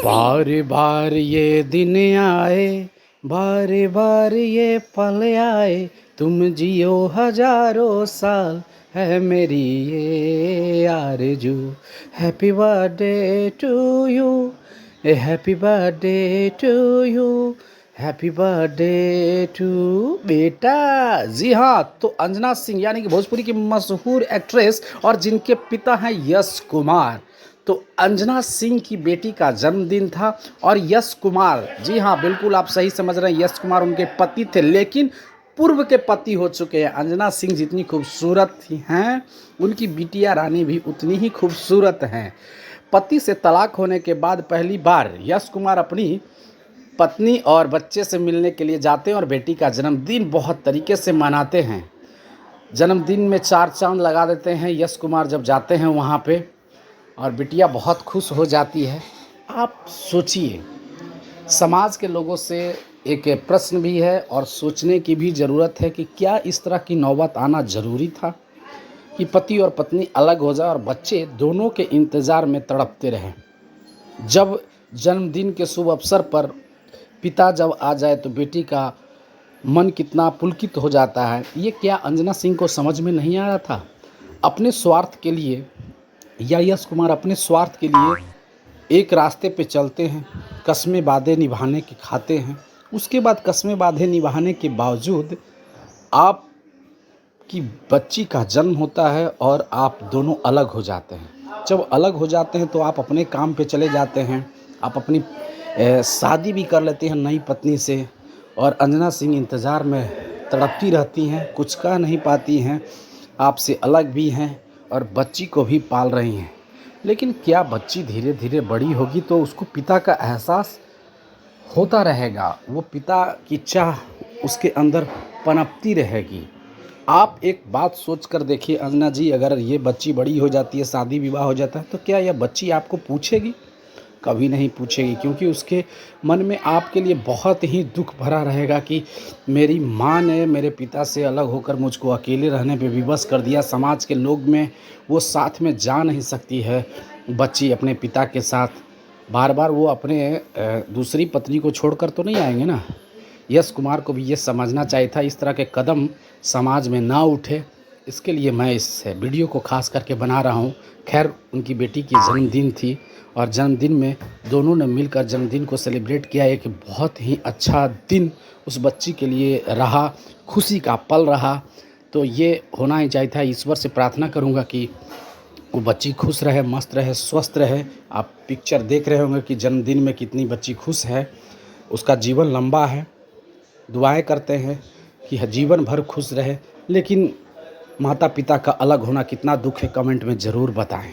बार बार ये दिन आए, बार बार ये पल आए, तुम जियो हजारों साल, है मेरी ये आरज़ू। Happy birthday to you, happy birthday to you, happy birthday to बेटा। जी हाँ, तो अंजना सिंह यानी कि भोजपुरी की मशहूर एक्ट्रेस और जिनके पिता हैं यश कुमार, तो अंजना सिंह की बेटी का जन्मदिन था। और यश कुमार, जी हाँ बिल्कुल आप सही समझ रहे हैं, यश कुमार उनके पति थे, लेकिन पूर्व के पति हो चुके हैं। अंजना सिंह जितनी खूबसूरत हैं, उनकी बिटिया रानी भी उतनी ही खूबसूरत हैं। पति से तलाक होने के बाद पहली बार यश कुमार अपनी पत्नी और बच्चे से मिलने के लिए जाते हैं और बेटी का जन्मदिन बहुत तरीके से मनाते हैं। जन्मदिन में 4 चांद लगा देते हैं यश कुमार जब जाते हैं वहाँ पे, और बिटिया बहुत खुश हो जाती है। आप सोचिए, समाज के लोगों से एक प्रश्न भी है और सोचने की भी ज़रूरत है कि क्या इस तरह की नौबत आना ज़रूरी था कि पति और पत्नी अलग हो जाए और बच्चे दोनों के इंतज़ार में तड़पते रहें। जब जन्मदिन के शुभ अवसर पर पिता जब आ जाए तो बेटी का मन कितना पुलकित हो जाता है। ये क्या अंजना सिंह को समझ में नहीं आ रहा था? अपने स्वार्थ के लिए या यश कुमार अपने स्वार्थ के लिए एक रास्ते पे चलते हैं, कस्में वादे निभाने के खाते हैं। उसके बाद कस्में वादे निभाने के बावजूद आपकी बच्ची का जन्म होता है और आप दोनों अलग हो जाते हैं। जब अलग हो जाते हैं तो आप अपने काम पे चले जाते हैं, आप अपनी शादी भी कर लेते हैं नई पत्नी से, और अंजना सिंह इंतज़ार में तड़पती रहती हैं, कुछ कह नहीं पाती हैं, आपसे अलग भी हैं और बच्ची को भी पाल रही हैं। लेकिन क्या बच्ची धीरे धीरे बड़ी होगी तो उसको पिता का एहसास होता रहेगा, वो पिता की चाह उसके अंदर पनपती रहेगी। आप एक बात सोच कर देखिए अंजना जी, अगर ये बच्ची बड़ी हो जाती है, शादी विवाह हो जाता है, तो क्या यह बच्ची आपको पूछेगी? कभी नहीं पूछेगी, क्योंकि उसके मन में आपके लिए बहुत ही दुख भरा रहेगा कि मेरी माँ ने मेरे पिता से अलग होकर मुझको अकेले रहने पे विवश कर दिया। समाज के लोग में वो साथ में जा नहीं सकती है बच्ची अपने पिता के साथ। बार बार वो अपने दूसरी पत्नी को छोड़कर तो नहीं आएंगे ना। यश कुमार को भी ये समझना चाहिए था, इस तरह के कदम समाज में ना उठे। इसके लिए मैं इस वीडियो को खास करके बना रहा हूँ। खैर, उनकी बेटी की जन्मदिन थी और जन्मदिन में दोनों ने मिलकर जन्मदिन को सेलिब्रेट किया। एक बहुत ही अच्छा दिन उस बच्ची के लिए रहा, खुशी का पल रहा। तो ये होना ही चाहिए था। ईश्वर से प्रार्थना करूँगा कि वो बच्ची खुश रहे, मस्त रहे, स्वस्थ रहे। आप पिक्चर देख रहे होंगे कि जन्मदिन में कितनी बच्ची खुश है, उसका जीवन लंबा है। दुआएं करते हैं कि जीवन भर खुश रहे। लेकिन माता पिता का अलग होना कितना दुख है, कमेंट में ज़रूर बताएं।